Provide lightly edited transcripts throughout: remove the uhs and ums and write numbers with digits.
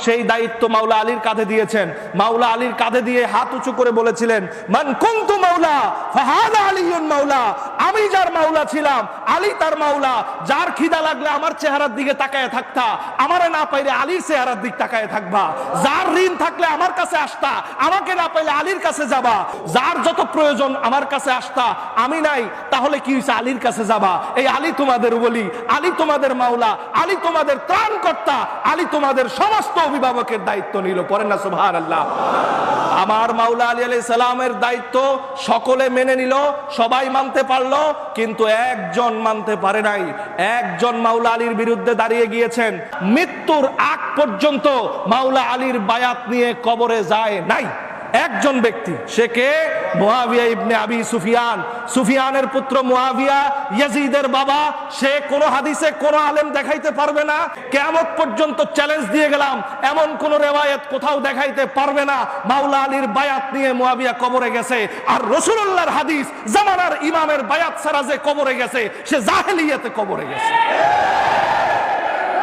সেই দায়িত্ব মাওলা আলীর কাঁধে দিয়েছেন। মাওলা আলীর কাঁধে দিয়ে হাত উঁচু করে বলেছিলেন, মান কুনতু মাওলা ফাহাদা আলীউন মাওলা, আমি যার মাওলা ছিলাম আলী তার মাওলা। যার খিদা লাগলে আমার চেহারার দিকে তাকায় থাকতা, আমারে না পাইলে আলীর চেহারার দিক তাকায় থাকবা। যার ঋণ থাকলে আমার কাছে আসতা, আমাকে না পাইলে আলীর কাছে যাবা। যার যত প্রয়োজন আমার কাছে আসতা, আমি নাই তাহলে কি হইছে, আলীর কাছে যাবা। এই আলী তোমাদের ওলি, আলী তোমাদের মাওলা, আলী তোমাদের ত্রাণকর্তা, আলী তোমাদের সমস্ত অভিভাবকের দায়িত্ব নিল। পড়েন না সুবহানাল্লাহ। আমার মাওলা আলী আলাইহিস সালামের দায়িত্ব সকলে মেনে নিল, সবাই মানতে পারলো, কিন্তু একজন মানতে পারে নাই। একজন মাওলা আলীর বিরুদ্ধে দাঁড়িয়ে গিয়েছেন, মৃত্যুর আগ পর্যন্ত মাওলা আলীর বায়াত নিয়ে কবরে যায় নাই। একজন ব্যক্তি, সে কে? মুয়াবিয়া ইবনে আবি সুফিয়ান। সুফিয়ানের পুত্র মুয়াবিয়া, ইয়াজিদের বাবা। সে কোন হাদিসে কোন আলেম দেখাইতে পারবে না, কিয়ামত পর্যন্ত চ্যালেঞ্জ দিয়ে গেলাম, এমন কোন রিওয়ায়াত কোথাও দেখাইতে পারবে না মাওলা আলীর বায়াত নিয়ে মুয়াবিয়া কবরে গেছে। আর রাসূলুল্লাহর হাদিস, জামানার ইমামের বায়াত ছাড়া যে কবরে গেছে সে জাহেলিয়াতে কবরে গেছে।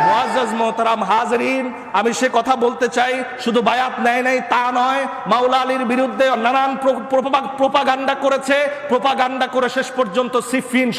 মুআজ্জাজ মোহতারাম হাজরিন, আমি সে কথা বলতে চাই, শুধু বায়াত নেয় নাই তা নয়, মাওলা আলীর বিরুদ্ধে নানান প্রোপাগান্ডা করেছে, প্রোপাগান্ডা করে শেষ পর্যন্ত সিফিন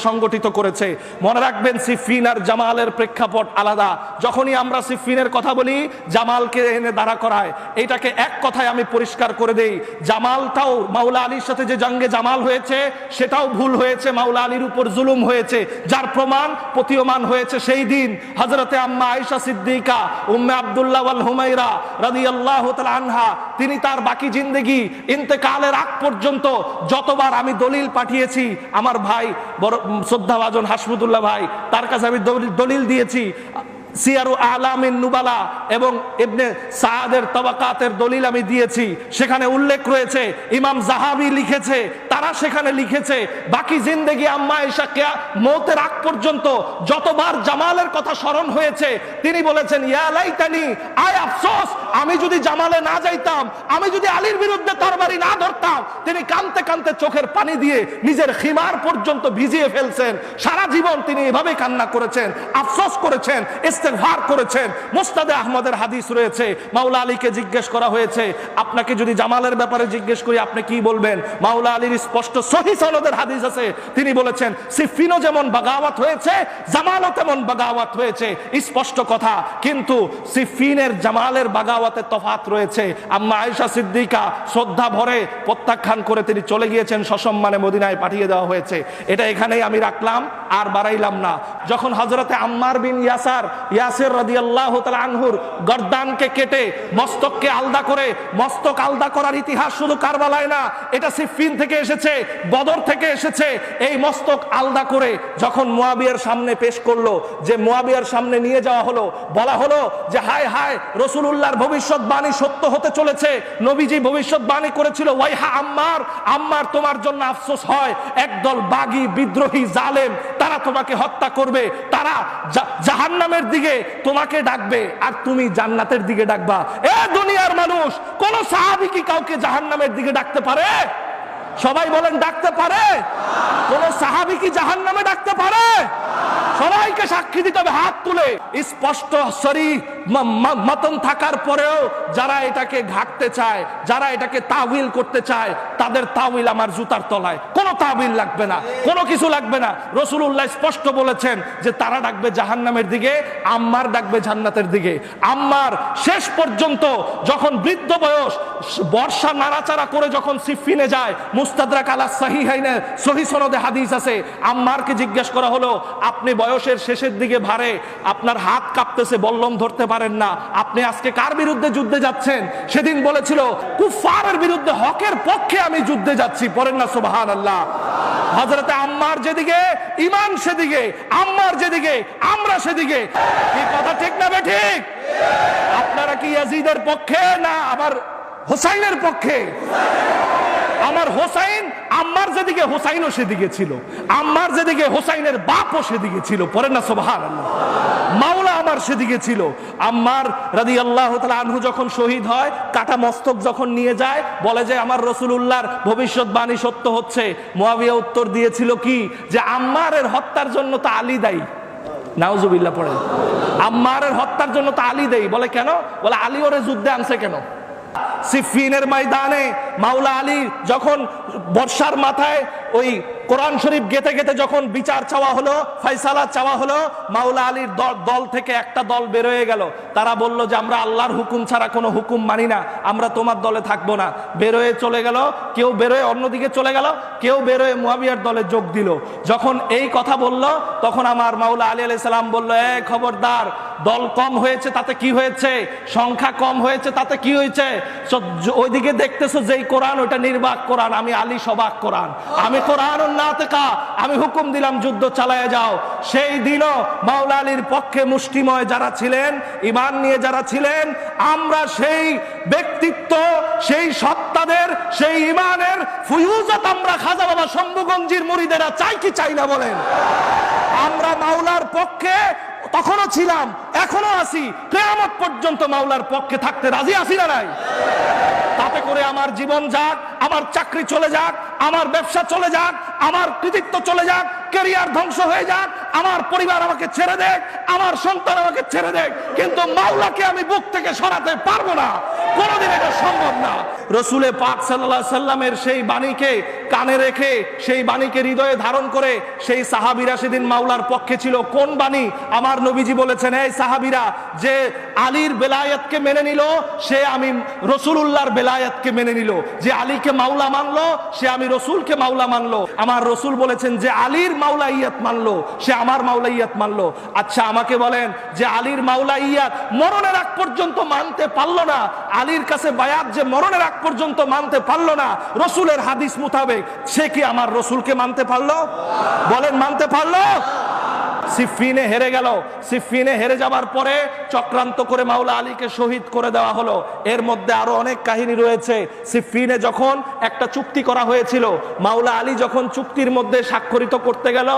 সংগঠিত করেছে। মনে রাখবেন, সিফিন আর জামালের প্রেক্ষাপট আলাদা। যখনই আমরা সিফিনের কথা বলি, জামালকে এনে দাঁড়া করায়। এটাকে এক কথায় আমি পরিষ্কার করে দেই, জামালটাও মাওলা আলীর সাথে যে জঙ্গে জামাল হয়েছে সেটাও ভুল হয়েছে, মাওলা আলীর উপর জুলুম হয়েছে, যার প্রমাণ প্রতীয়মান হয়েছে সেই দিন হযরতে আম্মা আয়েশা সিদ্দিকা উম্মে আব্দুল্লাহ ওয়াল হুমায়রা রাদিয়াল্লাহু তাআলা আনহা, তিনি তার বাকি জিন্দেগি ইন্তেকালের আগ পর্যন্ত যতবার আমি দলিল পাঠিয়েছি, আমার ভাই বড় শ্রদ্ধাভাজন হাসমুদুল্লাহ ভাই, তার কাছে আমি দলিল দিয়েছি। সিয়ারু আলামিন নুবালা এবং ইবনে সাদের তাবাকাতের দলিল আমি দিয়েছি। সেখানে উল্লেখ রয়েছে, ইমাম জাহাবি লিখেছে, তারা সেখানে লিখেছে, বাকি জিন্দেগি আম্মা আয়েশা মওতের আগ পর্যন্ত যতবার জামালের কথা স্মরণ হয়েছে তিনি বলেছেন, ইয়া লাইতানি, আয় আফসোস, আমি যদি জামালে না যাইতাম, আমি যদি আলীর বিরুদ্ধে তরবারি না ধরতাম। তিনি কাঁদতে কাঁদতে চোখের পানি দিয়ে নিজের খিমার পর্যন্ত ভিজিয়ে ফেলছেন। সারা জীবন তিনি এভাবে কান্না করেছেন, আফসোস করেছেন, ইস্তেগফার করেছেন। মুসনাদে আহমদের হাদিস রয়েছে, মাওলা আলীকে জিজ্ঞেস করা হয়েছে, আপনাকে যদি জামালের ব্যাপারে জিজ্ঞেস করি আপনি কি বলবেন? মাওলা আলীর স্পষ্ট সহিহ সনদের হাদিস আছে, তিনি বলেছেন, সিফিনও যেমন বাগাওয়াত হয়েছে, জামালও তেমন বাগাওয়াত হয়েছে, স্পষ্ট কথা। কিন্তু সিফিনের জামালের বাগাওয়াতে তফাত রয়েছে। আম্মা আয়েশা সিদ্দিকা শ্রদ্ধা ভরে প্রত্যাখ্যান করে তিনি চলে গিয়েছেন, সসম্মানে মদিনায় পাঠিয়ে দেওয়া হয়েছে। এটা এখানেই আমি রাখলাম, আর বাড়াইলাম না। যখন হযরতে আম্মার বিন ইয়াসির রাদিয়াল্লাহু তাআলা আনহুর গর্দানকে কেটে মস্তককে আলাদা করে, মস্তক আলাদা করার ইতিহাস শুধু কারবালায় না, এটা সিফিন থেকে এসেছে, বদর থেকে এসেছে। এই মস্তক আলাদা করে যখন মুয়াবিয়ার সামনে পেশ করলো, যে মুয়াবিয়ার সামনে নিয়ে যাওয়া হলো, বলা হলো যে হায় হায়, রাসূলুল্লাহর ভবিষ্যৎবাণী সত্য হতে চলেছে। নবীজি ভবিষ্যৎবাণী করেছিল, ওয়াইহা আম্মার, আম্মার তোমার জন্য আফসোস হয়, একদল বাগী বিদ্রোহী জালেম তারা তোমাকে হত্যা করবে, তারা জাহান্নামের দিকে তোমাকে ডাকবে আর তুমি জান্নাতের দিকে ডাকবা। এ দুনিয়ার মানুষ, কোন সাহাবী কি কাউকে জাহান্নামের দিকে ডাকতে পারে? সবাই বলেন, ডাকতে পারে? কোন সাহাবী কি জাহান্নামে ডাকতে পারে? সবাইকে সাক্ষী দিতে হবে হাত তুলে। স্পষ্ট সরিহ মতন থাকার পরেও যারা এটাকে ঘাটতে চায়, যারা এটাকে তাওয়িল করতে চায়, তাদের তাওয়িল আমার জুতার তলায়। কোনো তাওয়িল লাগবে না, কোনো কিছু লাগবে না। রাসূলুল্লাহ স্পষ্ট বলেছেন যে তারা ডাকবে জাহান্নামের দিকে, আম্মার ডাকবে জান্নাতের দিকে। আম্মার শেষ পর্যন্ত যখন বৃদ্ধ বয়স, বর্ষা নাড়াচাড়া করে যখন সিফিনে যায়, মুস্তাদরাক আলা সাহিহাইনে সহিহ সনদে হাদিস আছে, আম্মারকে জিজ্ঞেস করা হলো, আপনি বয়সের শেষের দিকে ভারে, আপনার হাত কাঁপতেছে, বল্লম ধরতে পারেন না, আপনি আজকে কার বিরুদ্ধে যুদ্ধে যাচ্ছেন? সেদিন বলেছিল, কুফারের বিরুদ্ধে, হকের পক্ষে আমি যুদ্ধে যাচ্ছি। পড়েন না সুবহানাল্লাহ। হযরতে আম্মার যেদিকে, ঈমান সেদিকে, আম্মার যেদিকে, আমরা সেদিকে। কি কথা ঠিক না বেঠিক? আপনারা কি ইয়াজিদের পক্ষে না আমার হোসাইনের পক্ষে? আমার হোসাইন, আম্মার যেদিকে হোসাইনও সেদিকে ছিল, আম্মার যেদিকে হোসাইনের বাপও সেদিকে ছিল। পড়েন না সুবহানাল্লাহ। মাওলা আমার সেদিকে ছিল। আম্মার রাদিয়াল্লাহু তাআলা আনহু যখন শহীদ হয়, কাটা মস্তক যখন নিয়ে যায়, বলে যে আমার রাসূলুল্লাহর ভবিষ্যৎবাণী সত্য হচ্ছে। মুয়াবিয়া উত্তর দিয়েছিল কি, যে আম্মারের হত্যার জন্য তো আলী দায়ী। নাউজুবিল্লাহ পড়েন। আম্মারের হত্যার জন্য তো আলী দেই, বলে কেন? বলে আলী ওরে যুদ্ধে আনছে কেন? সিফিনের ময়দানে মাওলা আলী যখন বর্ষার মাথায় ওই কোরআন শরীফ গেতে গেতে যখন বিচার চাওয়া হলো, ফয়সালা চাওয়া হলো, মাওলা আলীর দল থেকে একটা দল বেরোয় গেল। তারা বলল যে আমরা আল্লাহর হুকুম ছাড়া কোনো হুকুম মানি না, আমরা তোমার দলে থাকবো না। বেরোয় চলে গেল, কেউ বেরোয় অন্যদিকে চলে গেল, কেউ বেরোয় মুয়াবিয়ার দলে যোগ দিল। যখন এই কথা বলল তখন আমার মাওলা আলী আলাইহিস সালাম বলল, খবরদার, দল কম হয়েছে তাতে কি হয়েছে, সংখ্যা কম হয়েছে তাতে কি হয়েছে, ওইদিকে দেখতেছো যেই কোরআন ওইটা নির্বাক কোরআন, আমি আলী সবাক কোরআন, আমি কোরআন নাতিকা, আমি হুকুম দিলাম যুদ্ধ চালায় যাও। সেই দিনও মাওলা আলীর পক্ষে মুষ্টিময় যারা ছিলেন, ঈমান নিয়ে যারা ছিলেন, আমরা সেই ব্যক্তিত্ব, সেই সত্তাদের, সেই ঈমানের ফুয়ুজাত আমরা খাজা বাবা শম্ভুগঞ্জির মুরিদেরা চাই কি চাই না বলেন? আমরা মাওলার পক্ষে তখনও ছিলাম, এখনো আছি, কিয়ামত পর্যন্ত মাওলার পক্ষে থাকতে রাজি আছি না নাই? তাতে করে আমার জীবন যাক, আমার চাকরি চলে যাক, আমার ব্যবসা চলে যাক, আমার কৃতিত্ব চলে যাক, ক্যারিয়ার ধ্বংস হয়ে যাক, আমার পরিবার আমাকে ছেড়ে দেখ, আমার সন্তান আমাকে ছেড়ে দেখ, কিন্তু মাওলাকে আমি বুক থেকে সরাতে পারবো না, কোনোদিন এটা সম্ভব না। রসুলে পাক সাল্লাল্লাহু আলাইহি সাল্লামের সেই বাণীকে কানে রেখে, সেই বাণীকে হৃদয়ে ধারণ করে সেই সাহাবীরা সেদিন মাওলার পক্ষে ছিল। কোন বাণী? আমার নবীজি বলেছেন, এই সাহাবীরা যে আলীর বেলায়েতকে মেনে নিল, সে আমি রসুলুল্লাহর বেলায়েতকে মেনে নিল। যে আলীকে মাওলা মানলো, সে আমি রসুলকে মাওলা মানলো। আমার রসুল বলেছেন, যে আলীর মাওলাইয়াত মানলো, সে আমার মাওলাইয়াত মানলো। আচ্ছা আমাকে বলেন, যে আলীর মাওলাইয়াত মরণের আগ পর্যন্ত মানতে পারলো না, আলীর কাছে বায়াত যে মরণের আগ পর্যন্ত মানতে পারলো না রসুলের হাদিস মোতাবেক, সে কি আমার রসুলকে মানতে পারলো? বলেন, মানতে পারলো? সিফিনে হেরে গেল। সিফিনে হেরে যাবার পরে চক্রান্ত করে মাওলা আলীকে শহীদ করে দেওয়া হলো। এর মধ্যে আরো অনেক কাহিনী রয়েছে। সিফিনে যখন একটা চুক্তি করা হয়েছিল, মাওলা আলী যখন চুক্তির মধ্যে স্বাক্ষরিত করতে গেল,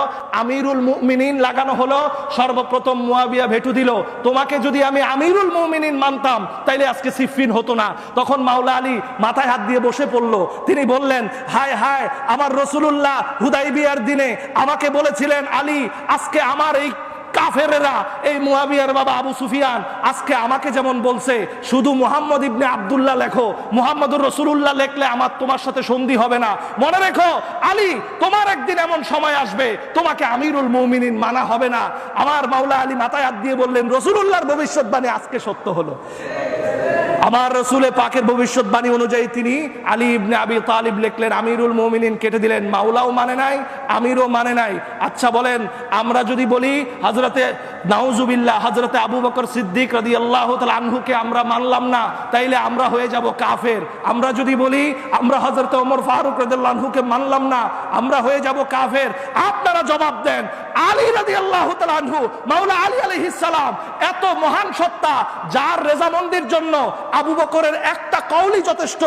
আমিরুল মুমিনিন লাগানো হলো। সর্বপ্রথম মুয়াবিয়া ভেটু দিল, তোমাকে যদি আমি আমিরুল মুমিনিন মানতাম তাইলে আজকে সিফিন হতো না। তখন মাওলা আলী মাথায় হাত দিয়ে বসে পড়লো। তিনি বললেন, হায় হায়, আমার রসুলুল্লাহ হুদাইবিয়ার দিনে আমাকে বলেছিলেন, আলী, আজকে আমার এই কাফেরেরা, এই মুয়াবিয়ার বাবা আবু সুফিয়ান আজকে আমাকে যেমন বলছে, শুধু মুহাম্মদ ইবনে আব্দুল্লাহ লেখো, মুহাম্মদুর রাসূলুল্লাহ লিখলে আমার তোমার সাথে সন্ধি হবে না। মনে রেখো আলী, তোমার একদিন এমন সময় আসবে তোমাকে আমিরুল মুমিনিন মানা হবে না। আমার মাওলা আলী মাথায় হাত দিয়ে বললেন, রাসূলুল্লাহর ভবিষ্যৎবাণী আজকে সত্য হলো। আমার রসুলে পাকের ভবিষ্যৎবাণী অনুযায়ী তিনি আলী ইবনে আবি তালিব লিখলেন, আমিরুল মুমিনিন কেটে দিলেন। মাওলাও মানে নাই, আমিরও মানে নাই। আচ্ছা বলেন, আমরা যদি বলি হযরতে নাউজুবিল্লাহ হযরতে আবু বকর সিদ্দিক রাদিয়াল্লাহু তাআলা আনহুকে আমরা মানলাম না, তাইলে আমরা হয়ে যাব কাফের। আমরা যদি বলি আমরা হযরতে ওমর ফারুক রাদিয়াল্লাহু আনহুকে মানলাম না, আমরা হয়ে যাব কাফের। আপনারা জবাব দেন, আলী রাদিয়াল্লাহু তাআলা আনহু, মাওলা আলী আলাইহিস সালাম এত মহান সত্তা, যার রেজামন্দির জন্য আবু বকরের একটা কওলি যথেষ্ট।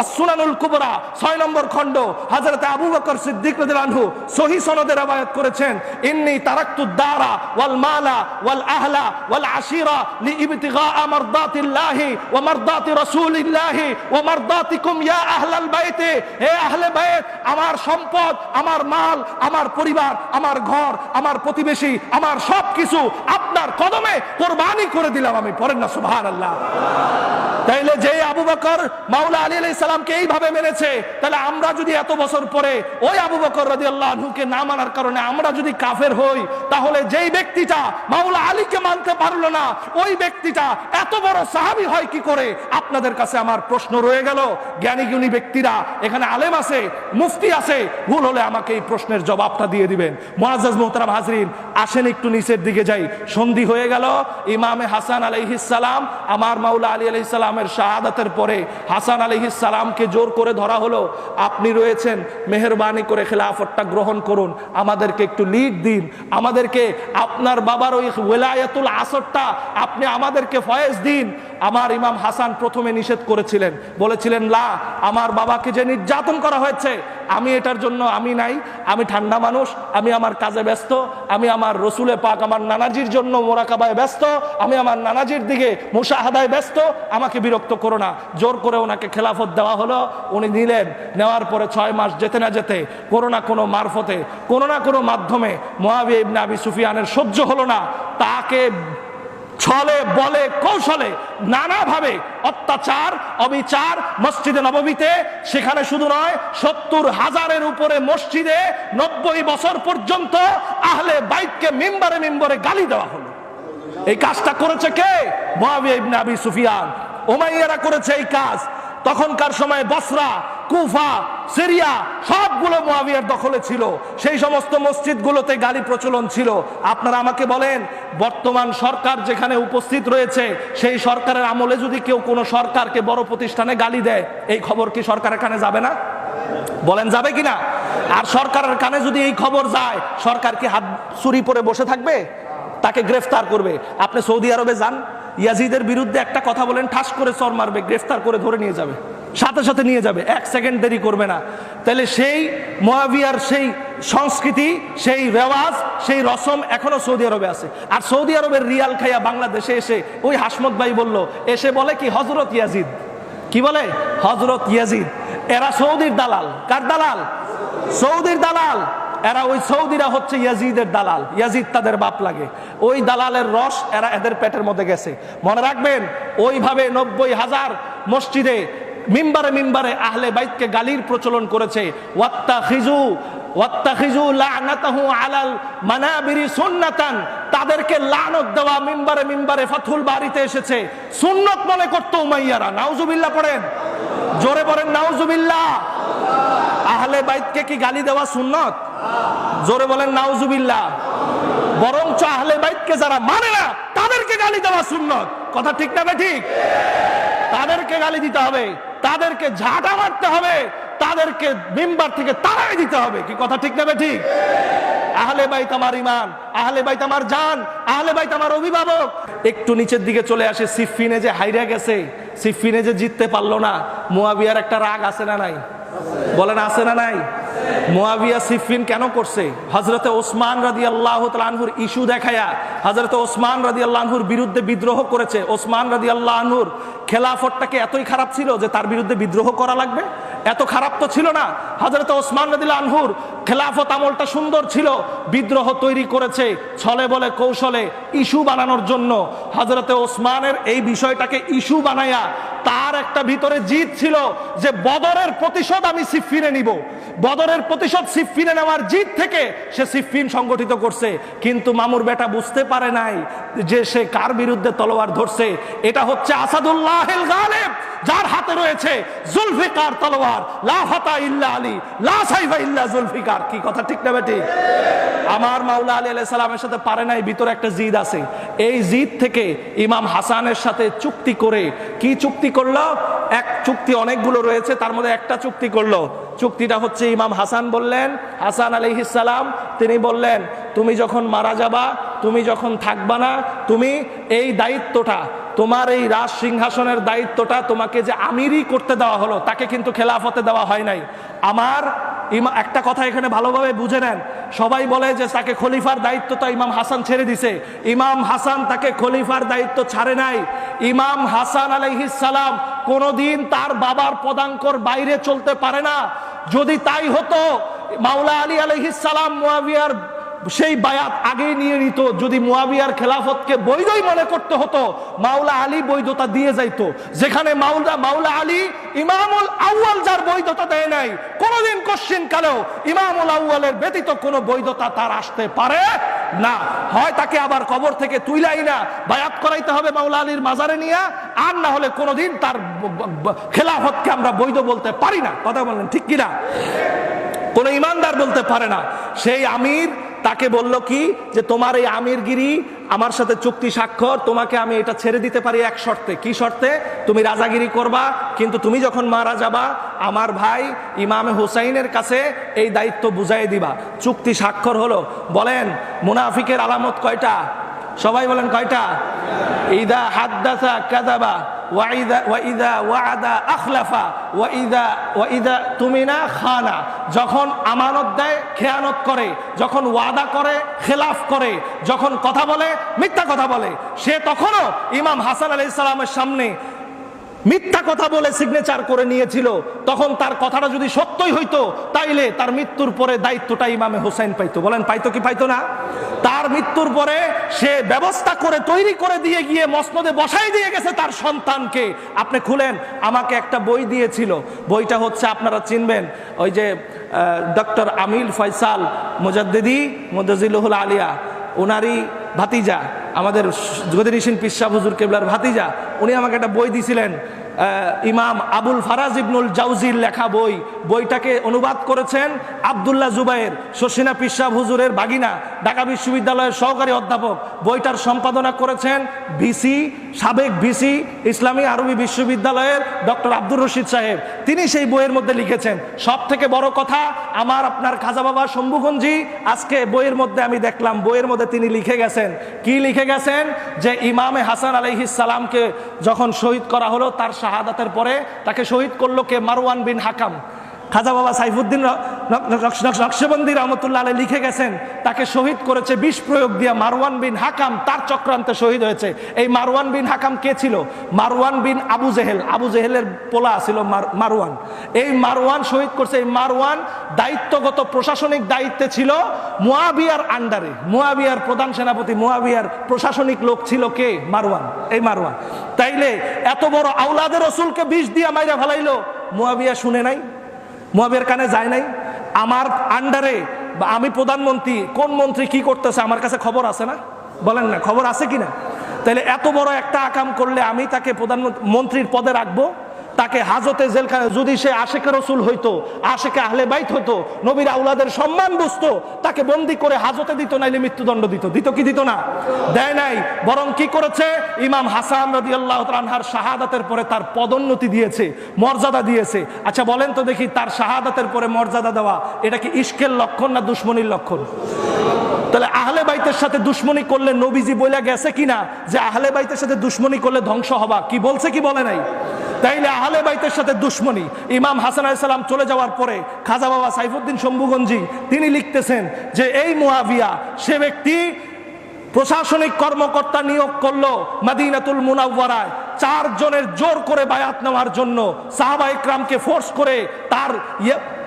as-সুনানুল কুবরা 6 নম্বর খণ্ড, হযরত আবু বকর সিদ্দিক রাদিয়াল্লাহু আনহু সহিহ সনদে রওয়ায়াত করেছেন, ইন্নী তারাকতুদ দারা ওয়াল মালা ওয়াল আহলা ওয়াল আশিরা লিইবতিগা মারদাতিল্লাহি ওয়া মারদাতি রাসূলিল্লাহি ওয়া মারদাতিকুম ইয়া আহলাল বাইত। হে আহলে বাইত, আমার সম্পদ, আমার মাল, আমার পরিবার, আমার ঘর, আমার প্রতিবেশী, আমার সবকিছু আপনার কদমে কুরবানি করে দিলাম আমি। পড়েন না সুবহানাল্লাহ। তাইলে যে আবু বকর মাওলা আলী আলাইহিস সালামকে এইভাবে মেনেছে, তাহলে আমরা যদি এত বছর পরে ওই আবু বকর রাদিয়াল্লাহু আনহুকে না মানার কারণে আমরা যদি কাফের হই, তাহলে যেই ব্যক্তিটা মাওলা আলীকে মানতে পারলো না, ওই ব্যক্তিটা এত বড় সাহাবী হয় কি করে? আপনাদের কাছে আমার প্রশ্ন রয়ে গেল। জ্ঞানী গুণী ব্যক্তিরা এখানে, আলেম আছে, মুফতি আছে, ভুল হলে আমাকে এই প্রশ্নের জবাবটা দিয়ে দিবেন। মুআজ্জাজ মুহতারাম হাজরিন, আসেন একটু নিচের দিকে যাই। সন্ধি হয়ে গেল। ইমামে হাসান আলাইহিস সালাম, আমার মাওলা আলী আলাইহিস সালামের শাহাদাতের পরে হাসান আলাইহিস সালামকে জোর করে ধরা হলো। আপনি রয়েছেন, মেহেরবানি করে খেলাফতটা গ্রহণ করুন, আমাদেরকে একটু লিড দিন, আমাদেরকে আপনার বাবার ওই ওয়ালায়াতুল আসরটা আপনি আমাদেরকে ফয়েজ দিন। আমার ইমাম হাসান প্রথমে নিষেধ করেছিলেন, বলেছিলেন লা, আমার বাবাকে যে নির্যাতন করা হয়েছে আমি এটার জন্য আমি নাই, আমি ঠান্ডা মানুষ, আমি আমার কাজে ব্যস্ত, আমি আমার রসুলে পাক আমার নানাজির জন্য মোরাকাবায় ব্যস্ত, আমি আমার নানাজির দিকে মুশাহাদায় ব্যস্ত, আমাকে বিরক্ত করো না। জোর করে ওনাকে খেলাফত দেওয়া হলো, উনি নিলেন। নেওয়ার পরে 6 মাস যেতে না যেতে কোনো না কোনো মারফতে, কোনো না কোনো মাধ্যমে মুআবিয়া ইবনে আবি সুফিয়ানের সহ্য হলো না, তাকে ছলে বলে কৌশলে নানাভাবে অত্যাচার অবিচার মসজিদে নববীতে, সেখানে শুধু নয় 70,000-এর উপরে মসজিদে 90 বছর পর্যন্ত আহলে বাইতকে মিম্বরে মিম্বরে গালি দেওয়া হলো। এই কাজটা করেছে কে? মুআবিয়া ইবনে আবি সুফিয়ান। উমাইয়ারা করেছে এই কাজ। তখনকার সময় বসরা, কুফা, সিরিয়া সবগুলো মুআবিয়ার দখলে ছিল। সেই সমস্ত মসজিদগুলোতে গালি প্রচলন ছিল। আপনারা আমাকে বলেন, বর্তমান সরকার যেখানে উপস্থিত রয়েছে সেই সরকারের আমলে যদি কেউ কোনো সরকারকে বড় প্রতিষ্ঠানে গালি দেয়, এই খবর কি সরকারের কানে যাবে না? বলেন যাবে কিনা? আর সরকারের কানে যদি এই খবর যায়, সরকার কি হাত চুরি পরে বসে থাকবে? তাকে গ্রেফতার করবে। আপনি সৌদি আরবে যান, ইয়াজিদের বিরুদ্ধে একটা কথা বলেন, ঠাস করে চর মারবে, গ্রেফতার করে ধরে নিয়ে যাবে, সাথে সাথে নিয়ে যাবে, 1 সেকেন্ড দেরি করবে না। তাহলে সেই মুআবিয়ার সেই সংস্কৃতি, সেই রেওয়াজ, সেই রসম এখনো সৌদি আরবে আছে। আর সৌদি আরবের রিয়াল খাইয়া বাংলাদেশে এসে ওই হাসমত ভাই বলল, এসে বলে কি হযরত ইয়াজিদ, কি বলে? হযরত ইয়াজিদ। এরা সৌদির দালাল। কার দালাল? সৌদির দালাল। এরা ওই সৌদিরা হচ্ছে ইয়াজিদের দালাল। ইয়াজিদ তাদের বাপ লাগে। ওই দালালের রস এরা এদের পেটের মধ্যে গেছে। মনে রাখবেন, ওইভাবে 90,000 মসজিদে মিম্বারে মিম্বারে আহলে বাইতকে গালির প্রচলন করেছে। ওয়াত্তাখিজু লা'নাতাহু আলাল মানাবিরি সুন্নাতান, তাদেরকে লানত দেওয়া মিম্বারে মিম্বারে ফাথুল বারিতে এসেছে সুন্নত মনে করতো উমাইয়ারা। নাউজুবিল্লাহ পড়েন, জোরে পড়েন নাউজুবিল্লাহ। আহলে বাইতকে কি গালি দেওয়া সুন্নত? জোরে বলেন নাউজুবিল্লাহ। বরঞ্চ আহলে বাইতকে যারা মানে না তাদেরকে গালি দেওয়া সুন্নত। কথা ঠিক না ঠিক? তাদেরকে গালি দিতে হবে, তাদেরকে ঝাঁটা মারতে হবে, তাদেরকে মিম্বার থেকে তাড়াই দিতে হবে। কি কথা ঠিক না ঠিক? আহলে বাইত আমার ঈমান, আহলে বাইত আমার জান, আহলে বাইত আমার অভিভাবক। একটু নিচের দিকে চলে আসে, সিফফিনে যে হাইরা গেছে, সিফফিনে যে জিততে পারলো না, মুআবিয়ার একটা রাগ আছে না নাই? বলেন আছে না নাই? মুআবিয়া সিফফিন কেন করছে? হযরতে ওসমান রাদিয়াল্লাহু তাআলা আনহুর ইস্যু দেখায়া হযরতে ওসমান রাদিয়াল্লাহু আনহুর বিরুদ্ধে বিদ্রোহ করেছে। ওসমান রাদিয়াল্লাহু আনহুর খেলাফতটাকে এতই খারাপ ছিল যে তার বিরুদ্ধে বিদ্রোহ করা লাগবে? এত খারাপ তো ছিল না। হযরতে ওসমান রাদিয়াল্লাহু আনহুর খেলাফত আমলটা সুন্দর ছিল, বিদ্রোহ তৈরি করেছে ছলে বলে কৌশলে ইস্যু বানানোর জন্য। হযরতে ওসমানের এই বিষয়টাকে ইস্যু বানায়া তার একটা ভিতরে জিদ ছিল যে বদরের প্রতিশোধ আমি সিফফিনে নিব। বদরের প্রতিশোধ সিফফিনে নেওয়ার জিদ থেকে সে সিফফিন সংগঠিত করছে। কিন্তু মামুর বেটা বুঝতে পারে নাই যে সে কার বিরুদ্ধে তলোয়ার ধরছে। এটা হচ্ছে আসাদুল্লাহিল গালিব, যার হাতে রয়েছে জুলফিকার তলোয়ার। লা ফাতা ইল্লা আলী, লা সাইফা ইল্লা জুলফিকার। কি কথা ঠিক না বেটি? আমার মাওলা আলী আলাইহিস সালামের সাথে পারে নাই, ভিতরে একটা জিদ আছে। এই জিদ থেকে ইমাম হাসানের সাথে চুক্তি করে, কি চুক্তি করলো? এক চুক্তি অনেকগুলো রয়েছে, তার মধ্যে একটা চুক্তি করলো। চুক্তিটা হচ্ছে ইমাম হাসান বললেন, হাসান আলাইহিস সালাম তিনি বললেন, তুমি যখন মারা যাবা, তুমি যখন থাকবা না, তুমি এই দায়িত্বটা, তোমার এই রাজ সিংহাসনের দায়িত্বটা তোমাকে যে আমিরই করতে দেওয়া হলো, তাকে কিন্তু খেলাফতে দেওয়া হয় নাই। আমার একটা কথা এখানে ভালোভাবে বুঝে নেন। সবাই বলে যে তাকে খলিফার দায়িত্ব তো ইমাম হাসান ছেড়ে দিছে। ইমাম হাসান তাকে খলিফার দায়িত্ব ছাড়ে নাই। ইমাম হাসান আলাইহিস সালাম কোনোদিন তার বাবার পদাঙ্কর বাইরে চলতে পারে না। যদি তাই হতো, মাওলা আলী আলাইহিস সালাম মুআবিয়ার সেই বায়াত আগেই নিয়ে নিত। যদি মুআবিয়ার খেলাফতকে বৈধই মনে করতে হতো, মাওলা আলী বৈধতা দিয়ে যাইতো। যেখানে মাওলা আলী ইমামুল আউয়াল যার বৈধতা দেয় নাই, কোনোদিন কোশ্চিন কালেও ইমামুল আউয়ালের ব্যতীত কোনো বৈধতা তার আসতে পারে না। হয় তাকে আবার কবর থেকে তুইলাই না বায়াত করাইতে হবে মাওলা আলীর মাজারে নিয়ে, আর না হলে কোনোদিন তার খেলাফতকে আমরা বৈধ বলতে পারি না। কথা বলেন ঠিক কিনা? কোন ইমানদার বলতে পারে না। সেই আমির তাকে বলল কি, যে তোমার এই আমিরগিরি, আমার সাথে চুক্তি স্বাক্ষর, তোমাকে আমি এটা ছেড়ে দিতে পারি এক শর্তে। কি শর্তে? তুমি রাজাগিরি করবা, কিন্তু তুমি যখন মারা যাবা আমার ভাই ইমামে হুসাইনের কাছে এই দায়িত্ব বুঝাই দিবা। চুক্তি স্বাক্ষর হলো। বলেন মুনাফিকের আলামত কয়টা? সবাই বলেন কয়টা? ইদা হাদ্দাসা কাযাবা ওয়া ইদা ওয়া'আদা আখলাফা ওয়া ইদা তুমিনা খানা। যখন আমানত দেয় খেয়ানত করে, যখন ওয়াদা করে খেলাফ করে, যখন কথা বলে মিথ্যা কথা বলে। সে তখনও ইমাম হাসান আলাইহিস সালামের সামনে মিথ্যা কথা বলে সিগনেচার করে নিয়েছিল। তখন তার কথাটা যদি সত্যই হইতো তাইলে তার মৃত্যুর পরে দায়িত্বটা ইমামে হোসেন পাইতো। বলেন পাইতো কি পাইতো না? তার মৃত্যুর পরে সে ব্যবস্থা করে তৈরি করে দিয়ে গিয়ে মসনদে বসাই দিয়ে গেছে তার সন্তানকে। আপনি খুলেন, আমাকে একটা বই দিয়েছিল, বইটা হচ্ছে আপনারা চিনবেন, ওই যে ডক্টর আমিল ফয়সাল মুজাদ্দিদি মুদাজিলুল আলিয়া, ওনারই ভাতিজা, আমাদের গদিনিসিন পীর সাহেব হুজুর কেবলার ভাতিজা, উনি আমাকে একটা বই দিয়েছিলেন, ইমাম আবুল ফারাজ ইবনুল জাউজির লেখা বই। বইটাকে অনুবাদ করেছেন আব্দুল্লাহ জুবায়ের, শর্ষিনা পীর সাহেব হুজুরের বাগিনা, ঢাকা বিশ্ববিদ্যালয়ের সহকারী অধ্যাপক। বইটার সম্পাদনা করেছেন ভিসি, সাবেক ভিসি ইসলামী আরবি বিশ্ববিদ্যালয়ের ডক্টর আব্দুর রশিদ সাহেব। তিনি সেই বইয়ের মধ্যে লিখেছেন, সব থেকে বড় কথা আমার আপনার খাজা বাবা শম্ভুগঞ্জি, আজকে বইয়ের মধ্যে আমি দেখলাম, বইয়ের মধ্যে তিনি লিখে গেছেন, কি লিখে গেছেন, যে ইমামে হাসান আলাইহিস সালামকে যখন শহীদ করা হলো, তার শাহাদাতের পরে তাকে শহীদ করলো কে? মারওয়ান বিন হাকাম। খাজা বাবা সাইফুদ্দিন নকশবন্দি রহমতুল্লাহ আলাইহি লিখে গেছেন, তাকে শহীদ করেছে বিষ প্রয়োগ দিয়ে মারওয়ান বিন হাকাম, তার চক্রান্তে শহীদ হয়েছে। এই মারওয়ান বিন হাকাম কে ছিল? মারওয়ান বিন আবু জেহেল, আবু জেহেলের পোলা ছিল মারওয়ান। এই মারওয়ান শহীদ করছে। এই মারওয়ান দায়িত্বগত প্রশাসনিক দায়িত্বে ছিল মুয়াবিয়ার আন্ডারে, মুয়াবিয়ার প্রধান সেনাপতি, মুয়াবিয়ার প্রশাসনিক লোক ছিল কে? মারওয়ান। এই মারওয়ান তাইলে এত বড় আওলাদের রসুলকে বিষ দিয়া মাইরা ফেলাইলো, মুয়াবিয়া শুনে নাই, মুয়াবিয়ার কানে যায় নাই। আমার আন্ডারে বা আমি প্রধানমন্ত্রী, কোন মন্ত্রী কি করতেছে আমার কাছে খবর আছে না? বলেন না, খবর আছে কিনা? তাইলে এত বড় একটা আকাম করলে আমি তাকে প্রধানমন্ত্রীর পদে রাখবো? তাকে হাজতে জেলখানে, যদি সে আশেকে রসুল হইতো, আশেকে আহলে বাইত হইতো, নবীর আউলাদের সম্মান বুঝতো, তাকে বন্দি করে হাজতে দিত, নাইলে মৃত্যুদণ্ড দিত। দিত কি দিত না? দেয় নাই। বরং কি করেছে? ইমাম হাসান রাদিয়াল্লাহু তাআলা আনহার শাহাদাতের পরে তার পদোন্নতি দিয়েছে, মর্যাদা দিয়েছে। আচ্ছা বলেন তো দেখি, তার শাহাদাতের পরে মর্যাদা দেওয়া এটা কি ইশকের লক্ষণ না দুশ্মনির লক্ষণ? তাহলে আহলে বাইতের সাথে দুশ্মনী করলে নবীজি বলে গেছে কিনা যে আহলে বাইতের সাথে দুশ্মনী করলে ধ্বংস হবা? কি বলছে কি বলে নাই? তাইলে আহলে বাইতের সাথে দুশ্মনী। ইমাম হাসান আলাইহিস সালাম চলে যাওয়ার পরে খাজা বাবা সাইফুদ্দিন শম্ভুগঞ্জি তিনি লিখতেছেন যে এই মুয়াবিয়া সে ব্যক্তি প্রশাসনিক কর্মকর্তা নিয়োগ করলো মদিনাতুল মুনাওয়ারায় 4 জনের জোর করে বায়াত নেওয়ার জন্য, সাহাবা ইকরামকে ফোর্স করে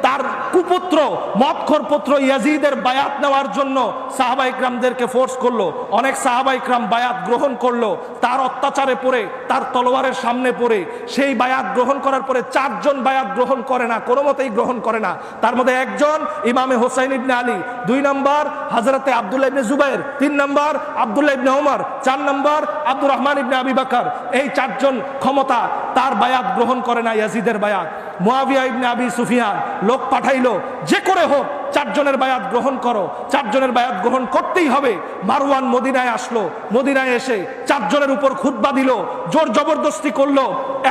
তার কুপুত্র মদখোর পুত্র ইয়াজিদের বায়াত নেওয়ার জন্য সাহাবা ইকরামদেরকে ফোর্স করলো। অনেক সাহাবা ইকরাম বায়াত গ্রহণ করলো, তার অত্যাচারে পড়ে, তার তলোয়ারের সামনে পড়ে সেই বায়াত গ্রহণ করার পরে 4 জন বায়াত গ্রহণ করে না, কোনো মতেই গ্রহণ করে না। তার মধ্যে একজন ইমামে হোসাইন ইবনে আলী, 2 নম্বর হযরতে আব্দুল্লাহ ইবনে জুবায়ের, 3 নম্বর আব্দুল্লাহ ইবনে ওমর, 4 নম্বর আব্দুর রহমান ইবনে আবি বকর। এই 4 জন ক্ষমতা তার বায়াত গ্রহণ করে না, ইয়াজিদের বায়াত। মুয়াবিয়া ইবনে আবি সুফিয়ান লোক পাঠাইলো, যে করে হোক 4 জনের বায়াত গ্রহণ করো, 4 জনের বায়াত গ্রহণ করতেই হবে। মারওয়ান মদিনায় আসলো, মদিনায় এসে 4 জনের উপর খুতবা দিল, জোর জবরদস্তি করলো,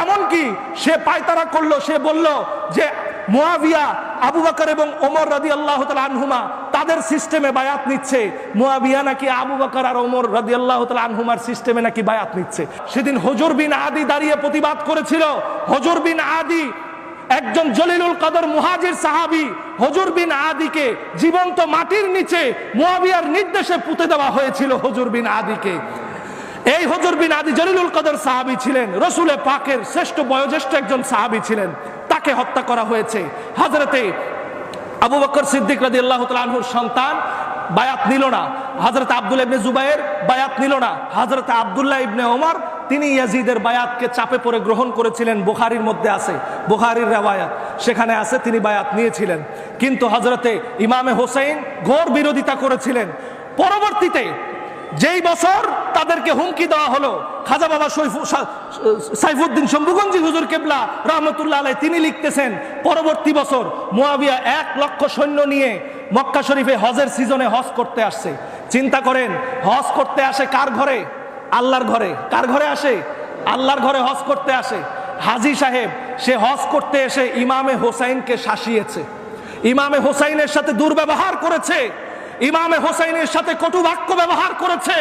এমনকি সে পায়তারা করলো। সে বলল যে মুয়াবিয়া আবু বকর এবং ওমর রাদিয়াল্লাহু তাআলা আনহুমা তাদের সিস্টেমে বায়াত নিচ্ছে, মুয়াবিয়া নাকি আবু বকর আর ওমর রাদিয়াল্লাহু তাআলা আনহুমার সিস্টেমে নাকি বায়াত নিচ্ছে। সেদিন হুজুর বিন আদি দাঁড়িয়ে প্রতিবাদ করেছিল। হুজুর বিন আদি একজন জলিলুল কদর মুহাজির সাহাবী, হুজুর বিন আদিকে জীবন্ত মাটির নিচে মুয়াবিয়ার নির্দেশে পুঁতে দেওয়া হয়েছিল। হুজুর বিন আদিকে, এই হুজুর বিন আদি জলিলুল কদর সাহাবী ছিলেন, রাসূলে পাকের শ্রেষ্ঠ বয়োজ্যেষ্ঠ একজন সাহাবী ছিলেন, তাকে হত্যা করা হয়েছে। হযরতে আবু বকর সিদ্দিক রাদিয়াল্লাহু তাআলা আনহুর সন্তান বায়াত নিল না, হযরত আব্দুল্লাহ ইবনে জুবায়ের বায়াত নিল না, হযরত আব্দুল্লাহ ইবনে ওমর তিনি ইয়াজিদের বায়াতকে চাপে পড়ে গ্রহণ করেছিলেন। বুখারীর মধ্যে আছে, বুখারীর riwayat সেখানে আছে তিনি বায়াত নিয়েছিলেন। কিন্তু হযরতে ইমামে হোসেন ঘোর বিরোধিতা করেছিলেন। পরবর্তীতে যেই বছর তাদেরকে হুমকি দেওয়া হলো, খাজা বাবা সাইফুদ্দিন শম্ভুগঞ্জি হুজুর কেবলা রহমতুল্লাহ আলাইহি তিনি লিখতেছেন, পরবর্তী বছর মুয়াবিয়া 1 লক্ষ সৈন্য নিয়ে মক্কা শরীফে হজের সিজনে হজ করতে আসছে। চিন্তা করেন, হজ করতে আসে কার ঘরে? আল্লাহর ঘরে। কার ঘরে আসে? আল্লাহর ঘরে হজ করতে আসে। হাজী সাহেব সে হজ করতে এসে ইমামে হোসাইনকে শাসিয়েছে, ইমামে হোসাইনের সাথে দুর্ব্যবহার করেছে, ইমামে হোসাইনের সাথে কটু বাক্য ব্যবহার করেছে।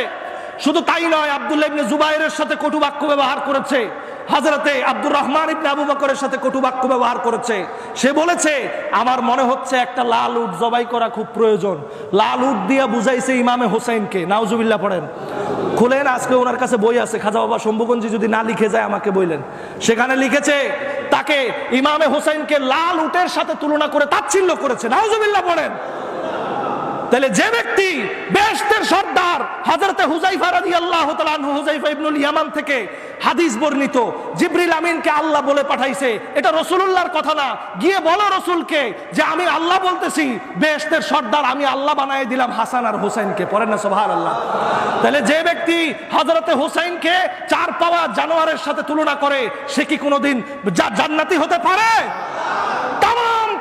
শুধু তাই নয়, আব্দুল্লাহ ইবনে জুবাইরের সাথে কটু বাক্য ব্যবহার করেছে, হযরতে আব্দুর রহমান ইবনে আবু বকরের সাথে কটু বাক্য ব্যবহার করেছে। সে বলেছে আমার মনে হচ্ছে একটা লাল উট জবাই করা খুব প্রয়োজন। লাল উট দিয়ে বুঝাইছে ইমামে হোসেনকে। নাউজুবিল্লাহ পড়েন। খুলেন, আজকে ওনার কাছে বই আছে, খাজা বাবা শম্ভুগঞ্জি যদি না লিখে যায় আমাকে বললেন। সেখানে লিখেছে তাকে ইমামে হোসেনকে লাল উটের সাথে তুলনা করে তাচ্ছিল্য করেছে। নাউজুবিল্লাহ পড়েন। তাহলে যে ব্যক্তি বেহেশতের সর্দার হযরতে হুযায়ফা রাদিয়াল্লাহু তাআলা আনহু, হুযায়ফা ইবনুল ইয়ামান থেকে হাদিস বর্ণিত, জিবরিল আমিনকে আল্লাহ বলে পাঠাইছে, এটা রাসূলুল্লাহর কথা না, গিয়ে বলো রাসূলকে যে আমি আল্লাহ বলতেছি, বেহেশতের সর্দার আমি আল্লাহ বানায় দিলাম হাসান আর হোসেনকে। পড়েন না সুবহানাল্লাহ। তাহলে যে ব্যক্তি হযরতে হোসেনকে চার পাওয়া জানোয়ারের সাথে তুলনা করে সে কি কোনোদিন জান্নাতি হতে পারে?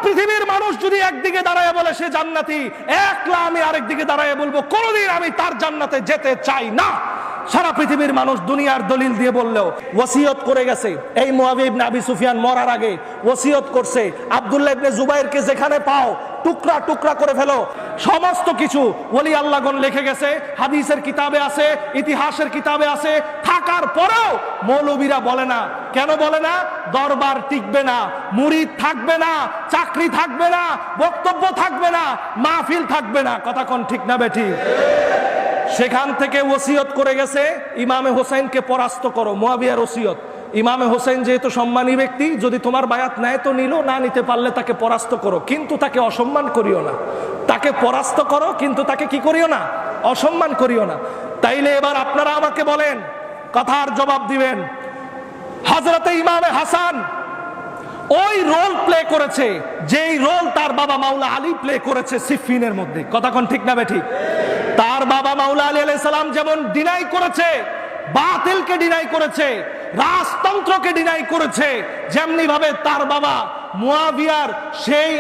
পৃথিবীর মানুষ যদি একদিকে দাঁড়ায় বলে সে জান্নাতি, একলা আমি আরেক দিকে দাঁড়ায় বলবো কোনোদিন আমি তার জান্নাতে যেতে চাই না। সারা পৃথিবীর মানুষ দুনিয়ার দলিল দিয়ে বললেও ওসিয়ত করে গেছে। এই মুআবিয়া ইবনে আবি সুফিয়ান মরার আগে ওসিয়ত করছে আব্দুল্লাহ ইবনে জুবাইরকে যেখানে পাও টুকরা টুকরা করে ফেলো। সমস্ত কিছু ওলি আল্লাহগণ লিখে গেছে, হাদিসের কিতাবে আছে, ইতিহাসের কিতাবে আছে। থাকার পরেও মৌলবীরা বলে না। কেন বলে না? দরবার টিকবে না, মুরিদ থাকবে না, চাকরি থাকবে না, বক্তব্য থাকবে না, মাহফিল থাকবে না। কথা কোন ঠিক না বেঠি? সেখান থেকে ওসিয়ত করে গেছে ইমামে হোসেনকে পরাস্ত করো। মুআবিয়ার ওসিয়ত, ইমামে হোসেন যেহেতু সম্মানী ব্যক্তি, যদি তোমার বায়াত নেয় তো নিল, না নিতে পারলে তাকে পরাস্ত করো, কিন্তু তাকে অসম্মান করিও না। তাকে পরাস্ত করো কিন্তু তাকে কি করিও না? অসম্মান করিও না। তাইলে এবার আপনারা আমাকে বলেন, কথার জবাব দিবেন। হযরতে ইমামে হাসান ওই রোল প্লে করেছে যেই রোল তার বাবা মাওলা আলী প্লে করেছে সিফিনের মধ্যে। কথা কোন ঠিক না বেঠিক? তার বাবা মাওলা আলী আলাইহিস সালাম যেমন ডিনাই করেছে, বাতিলকে ডিনাই করেছে, রাজতন্ত্রকে ডিনাই করেছে, যেমনি ভাবে তার বাবা মুআবিয়ার সেই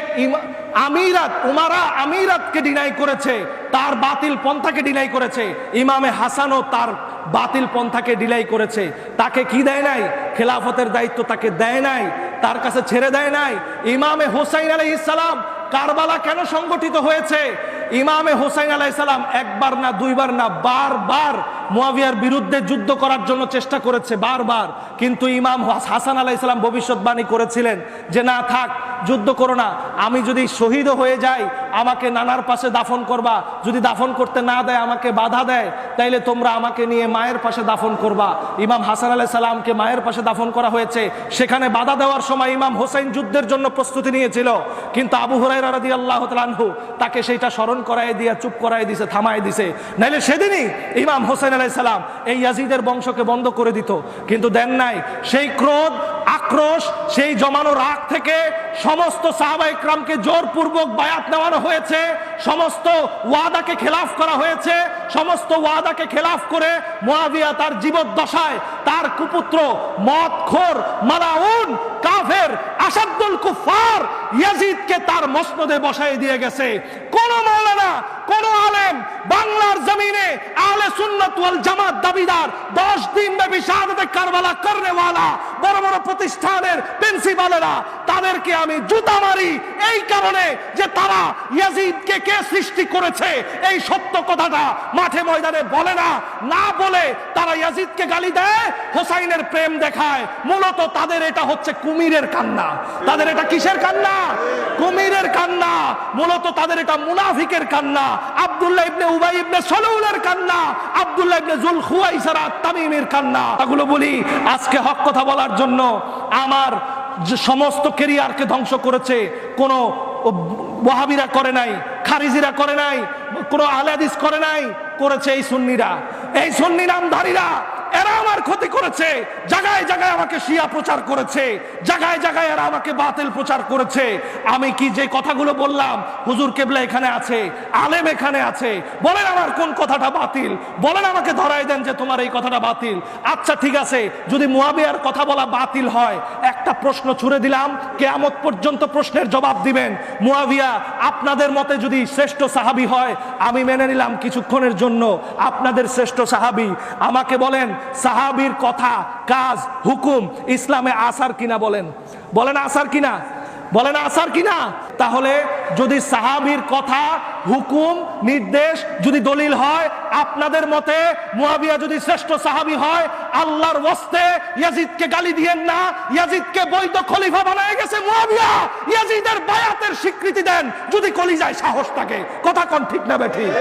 আমিরাতকে ডিনাই করেছে, তার বাতিল পন্থাকে ডিনাই করেছে। ইমামে হাসানও তার বাতিল পন্থাকে ডিনাই করেছে। তাকে কি দেয় নাই? খেলাফতের দায়িত্ব তাকে দেয় নাই, তার কাছে ছেড়ে দেয় নাই। ইমামে হোসাইন আলাইহিস সালাম কারবালা কেন সংগঠিত হয়েছে? ইমামে হোসাইন আলাইহিস সালাম একবার না দুইবার না বারবার মুআবিয়ার বিরুদ্ধে যুদ্ধ করার জন্য চেষ্টা করেছে, বারবার। কিন্তু ইমাম হাসান আলাইহিস সালাম ভবিষ্যৎবাণী করেছিলেন যে না থাক, যুদ্ধ করো না, আমি যদি শহীদ হয়ে যাই আমাকে নানার পাশে দাফন করবা, যদি দাফন করতে না দেয়, আমাকে বাধা দেয়, তাইলে তোমরা আমাকে নিয়ে মায়ের পাশে দাফন করবা। ইমাম হাসান আলাইহিস সালামকে মায়ের পাশে দাফন করা হয়েছে। সেখানে বাধা দেওয়ার সময় ইমাম হোসেন যুদ্ধের জন্য প্রস্তুতি নিয়েছিল, কিন্তু আবু হুরায়রা রাদিয়াল্লাহু তাআলা আনহু তাকে সেইটা স্মরণ করায় দিয়ে চুপ করায় দিছে, থামায় দিছে। নাইলে সেদিনই ইমাম হোসেন আলাইহিস সালাম এই ইয়াজিদের বংশকে বন্ধ করে দিত, কিন্তু দেন নাই। সেই ক্রোধ, আক্রোশ, সেই জমানো রাগ থেকে সমস্ত সাহাবায়ে কেরামকে জোরপূর্বক বায়াত নেওয়ানো হয়েছে, সমস্ত ওয়াদাকে খেলাফ করা হয়েছে। সমস্ত ওয়াদাকে খেলাফ করে মুআবিয়া তার জীবদ্দশায় তার কুপুত্র মদখোর মালাউন কাফের আসাদুল কুফার ইয়াজিদকে তার মসনদে বসায় দিয়ে গেছে। কোন মাওলানা, কোন আলেম বাংলার জমিনে আহলে সুন্নাত ওয়াল জামাত দাবিদার 10 দিন ব্যাপী শাহাদাতে কারবালা করনেওয়ালা বড় বড় প্রতিষ্ঠানের প্রিন্সিপালেরা, তাদেরকে আমি জুতা মারি এই কারণে যে তারা ইয়াজিদকে কে সৃষ্টি করেছে এই সত্য কথাটা মাঠে ময়দানে বলে না। না বলে তারা ইয়াজিদকে গালি দেয়, হোসাইনের প্রেম দেখায়। মূলত তাদের এটা হচ্ছে কুমিরের কান্না। তাদের এটা কিসের কান্না? কুমিরের কান্না। মূলত তাদের এটা মুনাফিকের কান্না, আব্দুল্লাহ ইবনে উবাই ইবনে সালুলের কান্না, আব্দুল্লাহ ইবনে জুল খুয়াইসারা তামিমের কান্না। এগুলো বলি আজকে হক কথা বলার জন্য। আমার যে সমস্ত ক্যারিয়ারকে ধ্বংস করেছে কোনো ওয়াহাবিরা করে নাই, খারিজিরা করে নাই, কোনো আহলে হাদিস করে নাই, করেছে এই সুন্নিরা, এই সুন্নি নামধারীরা। এরা আমার ক্ষতি করেছে। জায়গায় জায়গায় আমাকে শিয়া প্রচার করেছে, জায়গায় জায়গায় এরা আমাকে বাতিল প্রচার করেছে। আমি কি যে কথাগুলো বললাম, হুজুর কেবলা এখানে আছে, আলেম এখানে আছে, বলেন আমার কোন কথাটা বাতিল, বলেন আমাকে ধরাই দেন যে তোমার এই কথাটা বাতিল। আচ্ছা ঠিক আছে, যদি মুআবিয়ার কথা বলা বাতিল হয়, একটা প্রশ্ন ছুড়ে দিলাম, কিয়ামত পর্যন্ত প্রশ্নের জবাব দিবেন। মুআবিয়া আপনাদের মতে যদি শ্রেষ্ঠ সাহাবী হয়, আমি মেনে নিলাম কিছুক্ষণের জন্য আপনাদের শ্রেষ্ঠ সাহাবী। আমাকে বলেন সাহাবীর কথা, কাজ, হুকুম ইসলামে আসার কিনা? বলেন, বলেন আসার কিনা? বলেন আসার কিনা? তাহলে যদি সাহাবীর কথা, হুকুম, নির্দেশ যদি দলিল হয়, আপনাদের মতে মুয়াবিয়া যদি শ্রেষ্ঠ সাহাবী হয়, আল্লাহর ওয়াস্তে ইয়াজিদকে গালি দিয়েন না। ইয়াজিদকে বৈধ খলিফা বানায় গেছে মুয়াবিয়া। ইয়াজিদের বায়াতের স্বীকৃতি দেন যদি কলিজায় সাহস থাকে। কথা কোন ঠিক না বেঠিক?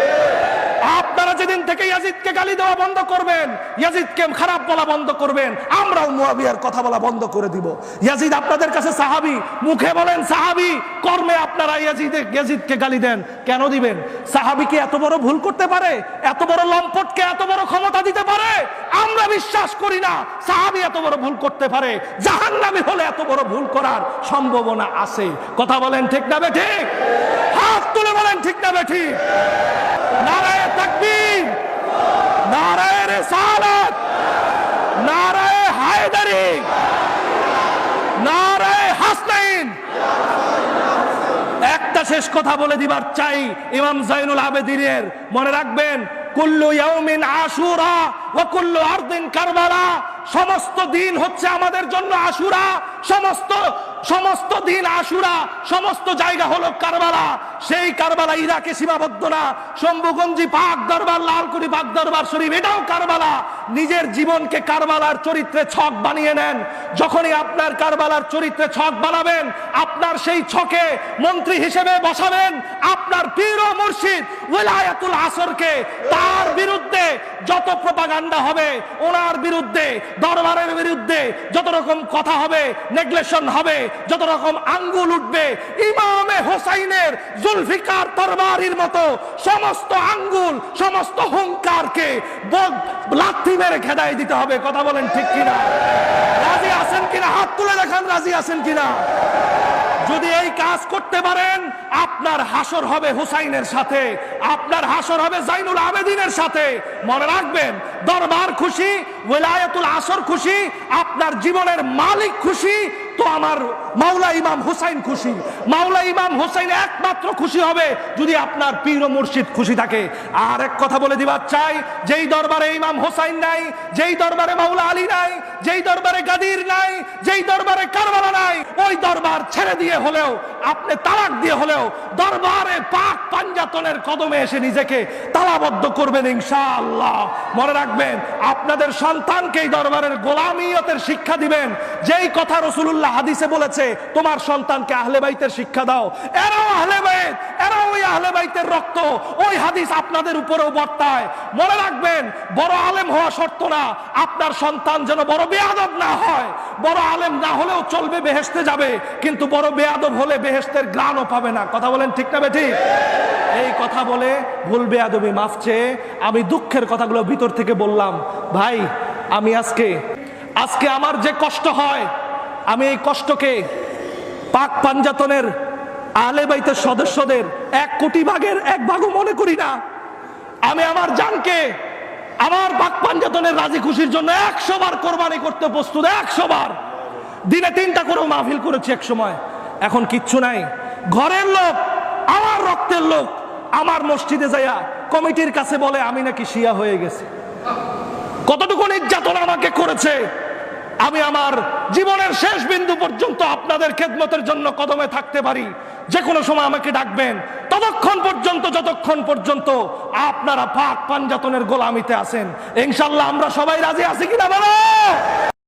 আপনারা যেদিন থেকে ইয়াজিদকে গালি দেওয়া বন্ধ করবেন, ইয়াজিদকে খারাপ বলা বন্ধ করবেন, আমরাও মুয়াবিয়ার কথা বলা বন্ধ করে দিব। ইয়াজিদ আপনাদের কাছে সাহাবী, মুখে বলেন সাহাবী, কর্মে আপনারা ইয়াজিদকে গালি দেন। কেন দিবেন? সাহাবী কি এত বড় ভুল করতে পারে? এত বড় লম্পটকে এত বড় ক্ষমতা দিতে পারে? আমরা বিশ্বাস করি না সাহাবী এত বড় ভুল করতে পারে। জাহান্নামী হলে এত বড় ভুল করার সম্ভাবনা আছে। কথা বলেন ঠিক না বেঠিক? হাত তুলে বলেন ঠিক না বেঠিক? নারায়ে তাকবীর, নারায়ে রিসালাত, নারায়ে হায়দারি, নারায়ে হাসনাইন। একটা শেষ কথা বলে দিবার চাই ইমাম জাইনুল আবেদিনের, মনে রাখবেন, কুল্লু ইয়াউমিন আশুরা ওয়া কুল্লু আরদিন কারবালা। সমস্ত দিন হচ্ছে আমাদের জন্য আশুরা, সমস্ত দিন আশুরা, সমস্ত জায়গা হলো কারবালা। সেই কারবালা ইরাকে সীমাবদ্ধ না, শম্ভুগঞ্জি পাক দরবার, লালকুটি পাক দরবার শরীফ এটাও কারবালা। নিজের জীবনকে কারবালার চরিত্রে ছক বানিয়ে নেন। যখনই আপনার কারবালার চরিত্রে ছক বানাবেন, আপনার সেই ছকে মন্ত্রী হিসেবে বসাবেন আপনার পীর ও মুর্শিদ ওয়ালায়াতুল আসরকে। তার বিরুদ্ধে যত প্রপাগান্ডা হবে, ওনার বিরুদ্ধে, দরবারের বিরুদ্ধে যত রকম কথা হবে, নেগলেশন হবে, যত রকম আঙ্গুল উঠবে, ইমামে হোসাইনের জুলফিকার তরবারির মতো সমস্ত আঙ্গুল, সমস্ত হুঙ্কারকে লাথি মেরে খেদাই দিতে হবে। কথা বলেন ঠিক কিনা? রাজি আছেন কিনা? হাত তুলে দেখান রাজি আছেন কিনা। যদি এই কাজ করতে পারেন, আপনার হাসর হবে হুসাইনের সাথে, আপনার হাসর হবে জাইনুল আবেদিনের সাথে। মনে রাখবেন, দরবার খুশি, ওয়ালায়াতুল আসর খুশি, আপনার জীবনের মালিক খুশি, তো আমার মাওলা ইমাম হুসাইন খুশি। মাওলা ইমাম হুসাইন একমাত্র খুশি হবে যদি আপনার পীর ও মুর্শিদ খুশি থাকে। আর এক কথা বলে দিবার চাই, যেই দরবারে ইমাম হুসাইন নাই, যেই দরবারে মাওলা আলী নাই, যেই দরবারে গাদির নাই, যেই দরবারে কারবালা নাই, ওই দরবার ছেড়ে দিয়ে হলেও, আপনি তালাক দিয়ে হলেও দরবারে পাক পাঞ্জাতনের কদমে এসে নিজেকে তালাবদ্ধ করবেন ইনশাআল্লাহ। মনে রাখবেন, আপনাদের সন্তানকে এই দরবারের গোলামিয়তের শিক্ষা দিবেন। যেই কথা রাসূলুল্লাহ হাদিসে বলেছে, তোমার সন্তানকে আহলে বাইতের শিক্ষা দাও, এরাও আহলে বাইত, এরাও ওই আহলে বাইতের রক্ত, ওই হাদিস আপনাদের উপরেও বর্তায়। মনে রাখবেন, বড় আলেম হওয়া শর্ত না, আপনার সন্তান যেন বড় বেয়াদব না হয়। বড় আলেম না হলেও চলবে, বেহেশতে যাবে, কিন্তু বড় বেয়াদব হলে বেহেশতের গ্রাণও পাবে না। কথা বলেন ঠিক না বেঠিক? এই কথা বলে ভুল বেয়াদবি মাফ চেয়ে আমি দুঃখের কথাগুলো ভিতর থেকে বললাম। ভাই, আমি আজকে আমার যে কষ্ট হয়, আমি এই কষ্টকে পাক পাঞ্জাতনের আহলে বাইতের সদস্যদের 1 কোটি ভাগের 1 ভাগও মনে করি না। আমি আমার জানকে আমার পাক পাঞ্জাতনের রাজি খুশির জন্য 100 বার কোরবানি করতে প্রস্তুত। 100 বার, দিনে 3টা করে মাহফিল করেছি এক সময়। এখন কিচ্ছু নাই। ঘরের লোক, আমার রক্তের লোক, আমার মসজিদে যাইয়া কমিটির কাছে বলে আমি নাকি শিয়া হয়ে গেছি। কতটুকু নির্যাতন আমাকে করেছে। আমি আমার জীবনের শেষ বিন্দু পর্যন্ত আপনাদের খেদমতের জন্য কদমে থাকতে পারি। যে কোনো সময় আমাকে ডাকবেন, ততক্ষণ পর্যন্ত, যতক্ষণ পর্যন্ত আপনারা পাক পাঞ্জাতনের গোলামিতে আছেন। ইনশাআল্লাহ আমরা সবাই রাজি আছি কিনা বলো?